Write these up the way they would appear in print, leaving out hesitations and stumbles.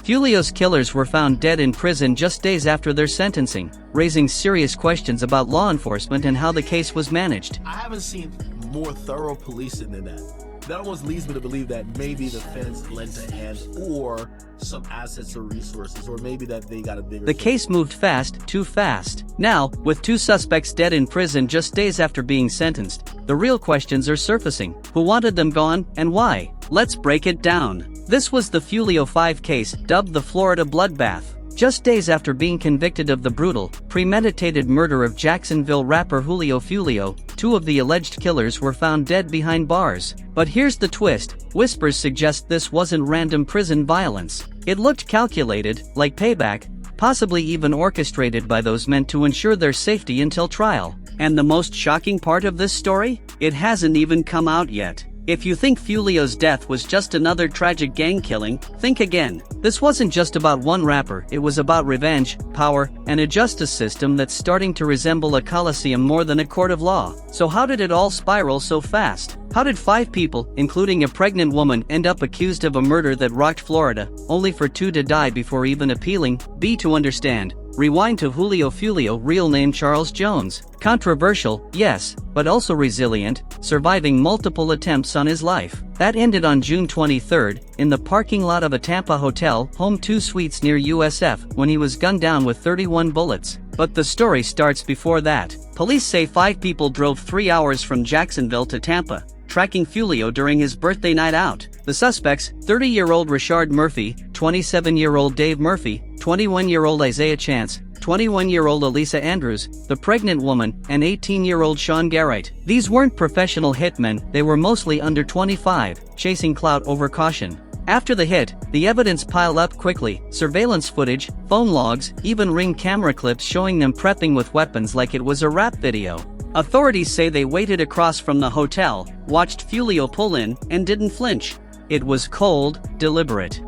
Foolio's killers were found dead in prison just days after their sentencing, raising serious questions about law enforcement and how the case was managed. I haven't seen more thorough policing than that. That almost leads me to believe that maybe the feds lent a hand, or some assets or resources, or maybe that they got a bigger... The case moved fast, too fast. Now, with 2 suspects dead in prison just days after being sentenced, the real questions are surfacing. Who wanted them gone, and why? Let's break it down. This was the Foolio 5 case, dubbed the Florida bloodbath. Just days after being convicted of the brutal, premeditated murder of Jacksonville rapper Julio Foolio, 2 of the alleged killers were found dead behind bars. But here's the twist: whispers suggest this wasn't random prison violence. It looked calculated, like payback, possibly even orchestrated by those meant to ensure their safety until trial. And the most shocking part of this story? It hasn't even come out yet. If you think Foolio's death was just another tragic gang killing, think again. This wasn't just about one rapper, it was about revenge, power, and a justice system that's starting to resemble a coliseum more than a court of law. So how did it all spiral so fast? How did 5 people, including a pregnant woman, end up accused of a murder that rocked Florida, only for 2 to die before even appealing? To understand, rewind to Julio Foolio, real name Charles Jones. Controversial, yes, but also resilient, surviving multiple attempts on his life. That ended on June 23, in the parking lot of a Tampa hotel, home 2 suites near USF, when he was gunned down with 31 bullets. But the story starts before that. Police say 5 people drove 3 hours from Jacksonville to Tampa, tracking Foolio during his birthday night out. The suspects, 30-year-old Rashard Murphy, 27-year-old Dave Murphy, 21-year-old Isaiah Chance, 21-year-old Elisa Andrews, the pregnant woman, and 18-year-old Sean Garrett. These weren't professional hitmen, they were mostly under 25, chasing clout over caution. After the hit, the evidence piled up quickly: surveillance footage, phone logs, even ring camera clips showing them prepping with weapons like it was a rap video. Authorities say they waited across from the hotel, watched Foolio pull in, and didn't flinch. It was cold, deliberate.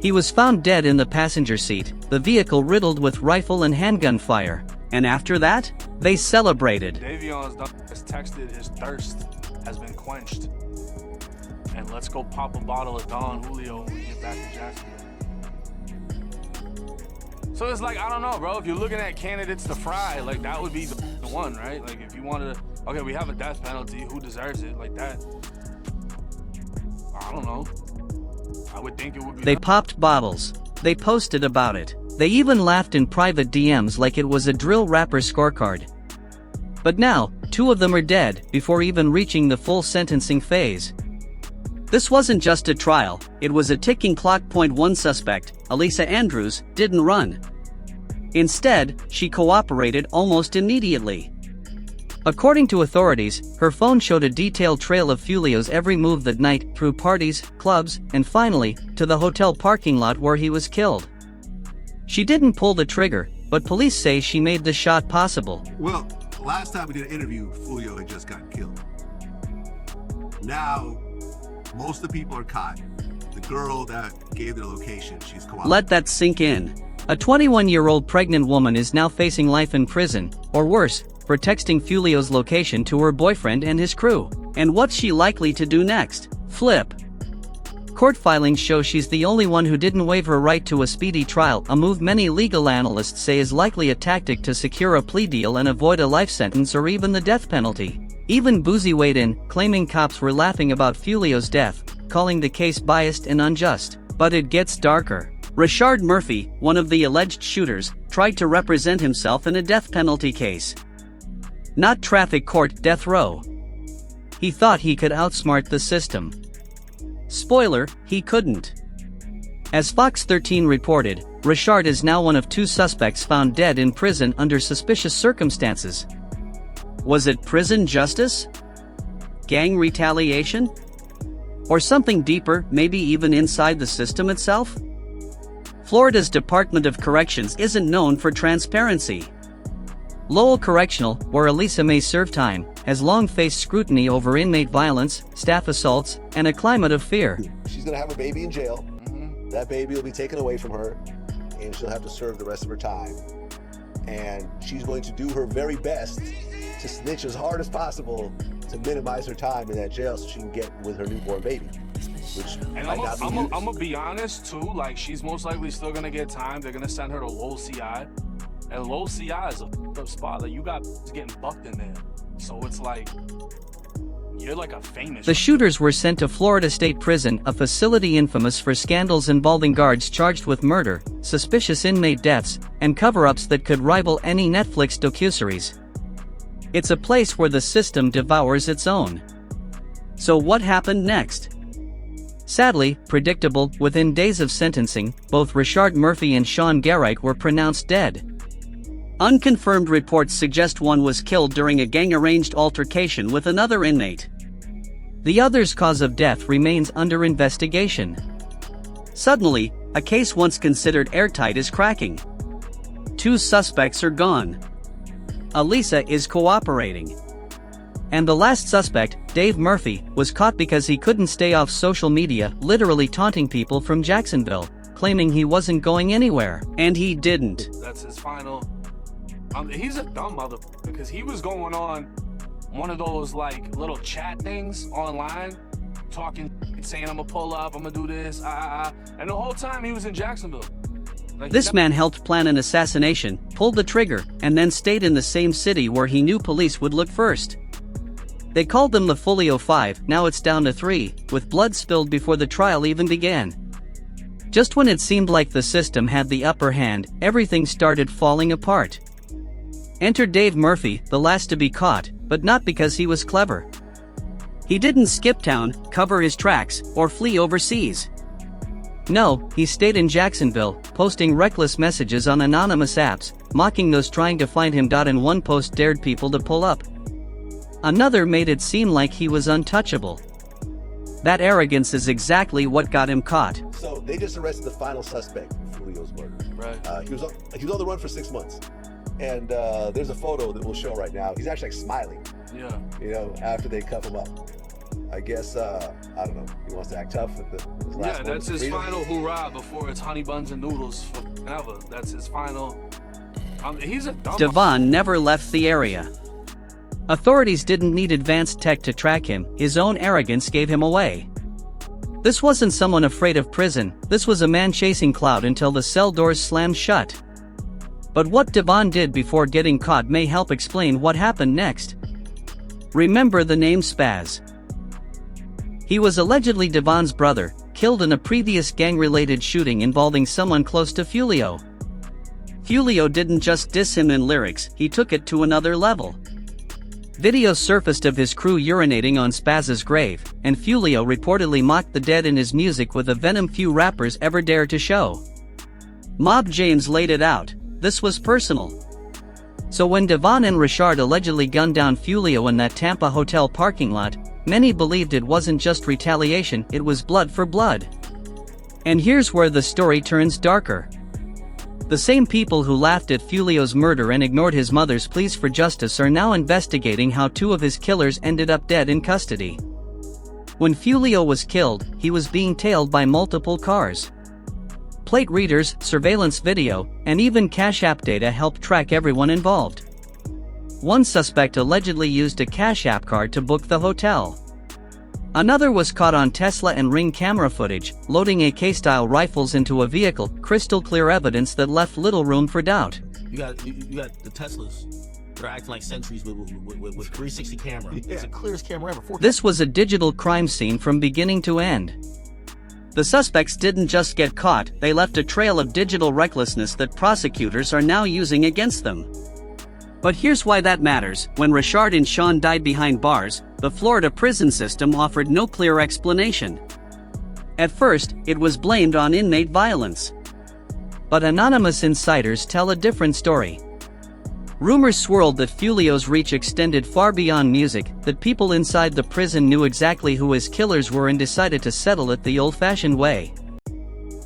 He was found dead in the passenger seat, the vehicle riddled with rifle and handgun fire. And after that, they celebrated. Davion's has texted his thirst has been quenched. And let's go pop a bottle of Don Julio when we get back to Jacksonville. So it's like, I don't know, bro. If you're looking at candidates to fry, like, that would be the one, right? Like, if you wanted to, okay, we have a death penalty, who deserves it? Like that. I don't know. I would think it would be. They popped bottles. They posted about it. They even laughed in private DMs like it was a drill rapper scorecard. But now, 2 of them are dead, before even reaching the full sentencing phase. This wasn't just a trial, it was a ticking clock. One suspect, Elisa Andrews, didn't run. Instead, she cooperated almost immediately. According to authorities, her phone showed a detailed trail of Foolio's every move that night, through parties, clubs, and finally, to the hotel parking lot where he was killed. She didn't pull the trigger, but police say she made the shot possible. Well, last time we did an interview, Foolio had just gotten killed. Now, most of the people are caught. The girl that gave their location, she's cooperating. Let that sink in. A 21-year-old pregnant woman is now facing life in prison, or worse, for texting Foolio's location to her boyfriend and his crew. And what's she likely to do next? Flip. Court filings show she's the only one who didn't waive her right to a speedy trial, a move many legal analysts say is likely a tactic to secure a plea deal and avoid a life sentence or even the death penalty. Even Boozy weighed in, claiming cops were laughing about Foolio's death, calling the case biased and unjust. But it gets darker. Rashard Murphy, one of the alleged shooters, tried to represent himself in a death penalty case. Not traffic court, death row. He thought he could outsmart the system. Spoiler, he couldn't. As Fox 13 reported, Rashard is now one of 2 suspects found dead in prison under suspicious circumstances. Was it prison justice? Gang retaliation? Or something deeper, maybe even inside the system itself? Florida's Department of Corrections isn't known for transparency. Lowell Correctional, where Elisa may serve time, has long faced scrutiny over inmate violence, staff assaults, and a climate of fear. She's gonna have a baby in jail. That baby will be taken away from her, and she'll have to serve the rest of her time. And she's going to do her very best to snitch as hard as possible to minimize her time in that jail so she can get with her newborn baby. which And might not be used. I'm gonna be honest too. Like, she's most likely still gonna get time. They're gonna send her to low CI, and low CI is a up spot. Like, you got getting bucked in there, so it's like you're like a famous. The shooters were sent to Florida State Prison, a facility infamous for scandals involving guards charged with murder, suspicious inmate deaths, and cover-ups that could rival any Netflix docuseries. It's a place where the system devours its own. So what happened next? Sadly, predictable, within days of sentencing, both Rashard Murphy and Sean Garrett were pronounced dead. Unconfirmed reports suggest one was killed during a gang-arranged altercation with another inmate. The other's cause of death remains under investigation. Suddenly, a case once considered airtight is cracking. 2 suspects are gone. Elisa is cooperating. And the last suspect, Dave Murphy, was caught because he couldn't stay off social media, literally taunting people from Jacksonville, claiming he wasn't going anywhere. And he didn't. That's his final. He's a dumb motherfucker because he was going on one of those like little chat things online, talking, saying I'm gonna pull up, I'm gonna do this, and the whole time he was in Jacksonville. Like, This man helped plan an assassination, pulled the trigger, and then stayed in the same city where he knew police would look first. They called them the Foolio 5, now it's down to 3, with blood spilled before the trial even began. Just when it seemed like the system had the upper hand, everything started falling apart. Enter Dave Murphy, the last to be caught, but not because he was clever. He didn't skip town, cover his tracks, or flee overseas. No, he stayed in Jacksonville, posting reckless messages on anonymous apps, mocking those trying to find him. And one post dared people to pull up. Another made it seem like he was untouchable. That arrogance is exactly what got him caught. So they just arrested the final suspect in Foolio's murder. Right. He was on the run for 6 months. And there's a photo that we'll show right now. He's actually like smiling, Yeah. you know, after they cuff him up. I guess, I don't know, he wants to act tough with his last Yeah, that's his freedom. final hoorah before it's honey buns and noodles forever. That's his final. He's a dumb. Devon never left the area. Authorities didn't need advanced tech to track him, his own arrogance gave him away. This wasn't someone afraid of prison, this was a man chasing clout until the cell doors slammed shut. But what Devon did before getting caught may help explain what happened next. Remember the name Spaz. He was allegedly Devon's brother, killed in a previous gang-related shooting involving someone close to Foolio. Foolio didn't just diss him in lyrics, he took it to another level. Videos surfaced of his crew urinating on Spaz's grave, and Foolio reportedly mocked the dead in his music with a venom few rappers ever dare to show. Mob James laid it out. This was personal. So when Devon and Rashard allegedly gunned down Foolio in that Tampa hotel parking lot, many believed it wasn't just retaliation, it was blood for blood. And here's where the story turns darker. The same people who laughed at Foolio's murder and ignored his mother's pleas for justice are now investigating how 2 of his killers ended up dead in custody. When Foolio was killed, he was being tailed by multiple cars. Plate readers, surveillance video, and even Cash App data helped track everyone involved. One suspect allegedly used a Cash App card to book the hotel. Another was caught on Tesla and Ring camera footage, loading AK-style rifles into a vehicle, crystal clear evidence that left little room for doubt. You got the Teslas. They're acting like sentries with 360 camera. It's the clearest camera ever. This was a digital crime scene from beginning to end. The suspects didn't just get caught, they left a trail of digital recklessness that prosecutors are now using against them. But here's why that matters. When Rashard and Sean died behind bars, the Florida prison system offered no clear explanation. At first, it was blamed on inmate violence. But anonymous insiders tell a different story. Rumors swirled that Foolio's reach extended far beyond music, that people inside the prison knew exactly who his killers were and decided to settle it the old-fashioned way.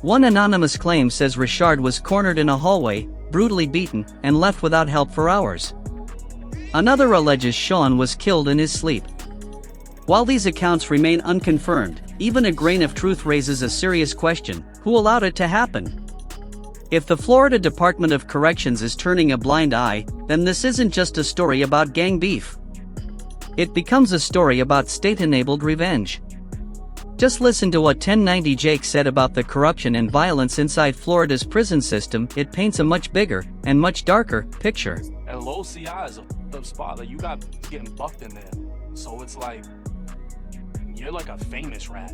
One anonymous claim says Rashard was cornered in a hallway, brutally beaten, and left without help for hours. Another alleges Sean was killed in his sleep. While these accounts remain unconfirmed, even a grain of truth raises a serious question: who allowed it to happen? If the Florida Department of Corrections is turning a blind eye, then this isn't just a story about gang beef. It becomes a story about state-enabled revenge. Just listen to what 1090 Jake said about the corruption and violence inside Florida's prison system. It paints a much bigger and much darker picture. And low CI is a f***ed up spot. Like, you got getting bucked in there. So it's like, you're like a famous rat.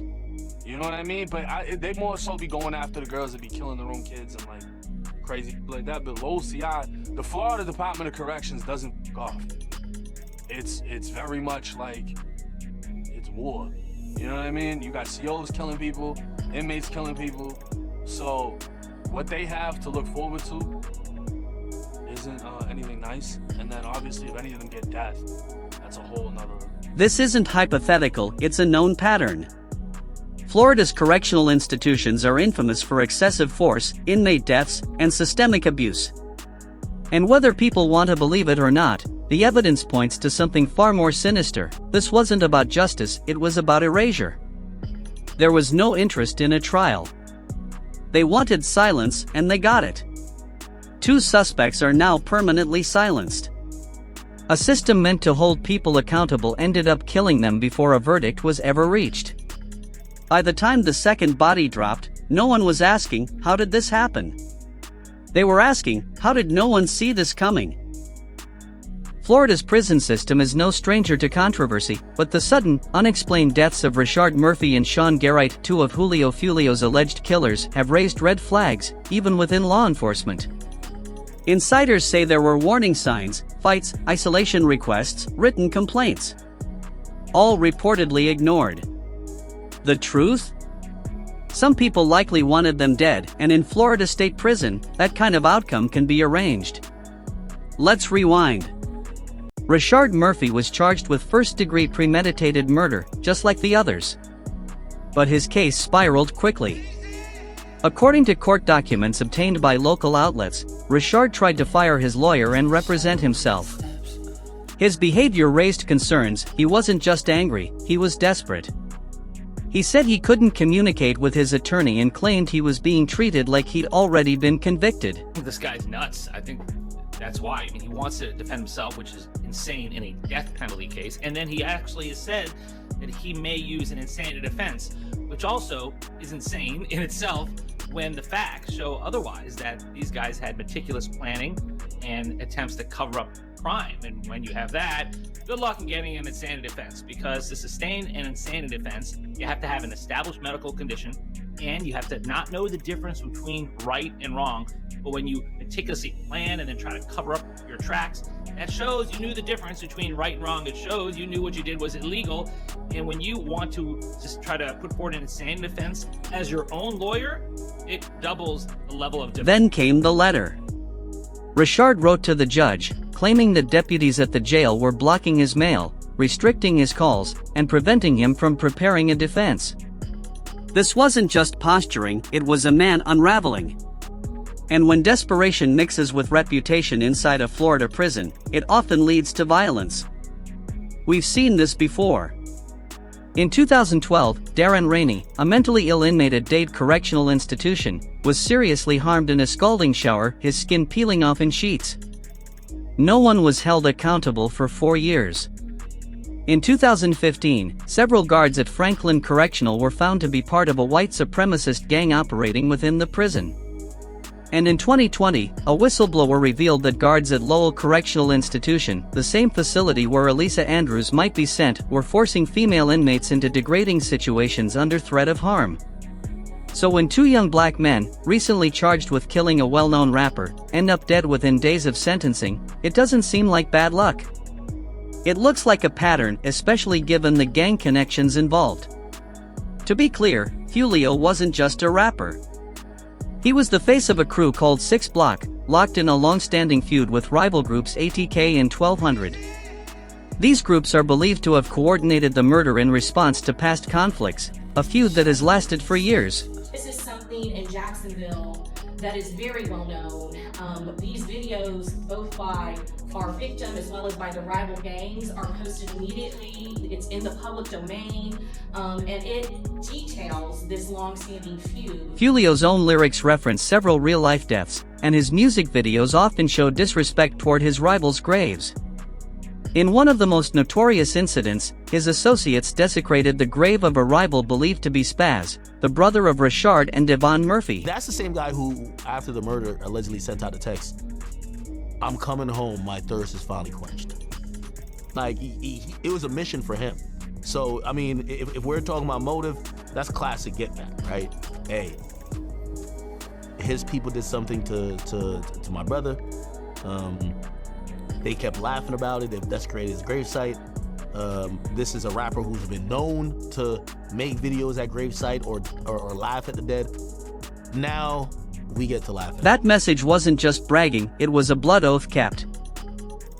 You know what I mean? But they more so be going after the girls that be killing their own kids and like crazy like that. But low CI, the Florida Department of Corrections doesn't f*** off. It's very much like, it's war. You know what I mean? You got COs killing people, inmates killing people. So what they have to look forward to isn't anything nice. And then obviously if any of them get death, that's a whole nother. This isn't hypothetical, it's a known pattern. Florida's correctional institutions are infamous for excessive force, inmate deaths, and systemic abuse. And whether people want to believe it or not, the evidence points to something far more sinister. This wasn't about justice, it was about erasure. There was no interest in a trial. They wanted silence, and they got it. 2 suspects are now permanently silenced. A system meant to hold people accountable ended up killing them before a verdict was ever reached. By the time the second body dropped, no one was asking, how did this happen? They were asking, how did no one see this coming? Florida's prison system is no stranger to controversy, but the sudden, unexplained deaths of Rashard Murphy and Sean Garrett, 2 of Foolio's alleged killers, have raised red flags, even within law enforcement. Insiders say there were warning signs, fights, isolation requests, written complaints. All reportedly ignored. The truth? Some people likely wanted them dead, and in Florida State Prison, that kind of outcome can be arranged. Let's rewind. Rashard Murphy was charged with first-degree premeditated murder, just like the others. But his case spiraled quickly. According to court documents obtained by local outlets, Rashard tried to fire his lawyer and represent himself. His behavior raised concerns. He wasn't just angry, he was desperate. He said he couldn't communicate with his attorney and claimed he was being treated like he'd already been convicted. This guy's nuts. I think that's why. I mean, he wants to defend himself, which is insane in a death penalty case. And then he actually has said that he may use an insanity defense, which also is insane in itself when the facts show otherwise, that these guys had meticulous planning and attempts to cover up crime. And when you have that, good luck in getting an insanity defense, because to sustain an insanity defense, you have to have an established medical condition, and you have to not know the difference between right and wrong. But when you meticulously plan and then try to cover up your tracks, that shows you knew the difference between right and wrong. It shows you knew what you did was illegal. And when you want to just try to put forward an insanity defense as your own lawyer, it doubles the level of defense. Then came the letter. Rashard wrote to the judge, claiming that deputies at the jail were blocking his mail, restricting his calls, and preventing him from preparing a defense. This wasn't just posturing, it was a man unraveling. And when desperation mixes with reputation inside a Florida prison, it often leads to violence. We've seen this before. In 2012, Darren Rainey, a mentally ill inmate at Dade Correctional Institution, was seriously harmed in a scalding shower, his skin peeling off in sheets. No one was held accountable for 4 years. In 2015, several guards at Franklin Correctional were found to be part of a white supremacist gang operating within the prison. And in 2020, a whistleblower revealed that guards at Lowell Correctional Institution, the same facility where Elisa Andrews might be sent, were forcing female inmates into degrading situations under threat of harm. So when 2 young black men, recently charged with killing a well-known rapper, end up dead within days of sentencing, it doesn't seem like bad luck. It looks like a pattern, especially given the gang connections involved. To be clear, Foolio wasn't just a rapper. He was the face of a crew called 6 Block, locked in a long-standing feud with rival groups ATK and 1200. These groups are believed to have coordinated the murder in response to past conflicts, a feud that has lasted for years. This is something in Jacksonville that is very well known. These videos, both by our victim as well as by the rival gangs, are posted immediately. It's in the public domain, and it details this long-standing feud. Foolio's own lyrics reference several real-life deaths, and his music videos often show disrespect toward his rivals' graves. In one of the most notorious incidents, his associates desecrated the grave of a rival believed to be Spaz, the brother of Rashard and Devon Murphy. That's the same guy who, after the murder, allegedly sent out a text, "I'm coming home, my thirst is finally quenched." Like, it was a mission for him. So, I mean, if we're talking about motive, that's classic get back, right? Hey, his people did something to my brother. They kept laughing about it. They've desecrated his gravesite. This is a rapper who's been known to make videos at gravesite or laugh at the dead. Now we get to laugh at it. That message wasn't just bragging, it was a blood oath capped.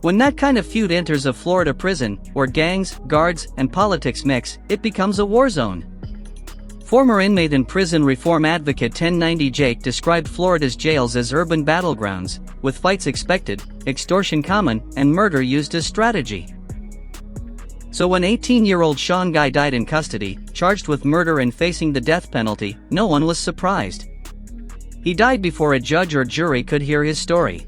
When that kind of feud enters a Florida prison, where gangs, guards, and politics mix, it becomes a war zone. Former inmate and prison reform advocate 1090 Jake described Florida's jails as urban battlegrounds, with fights expected, extortion common, and murder used as strategy. So when 18-year-old Sean Guy died in custody, charged with murder and facing the death penalty, no one was surprised. He died before a judge or jury could hear his story.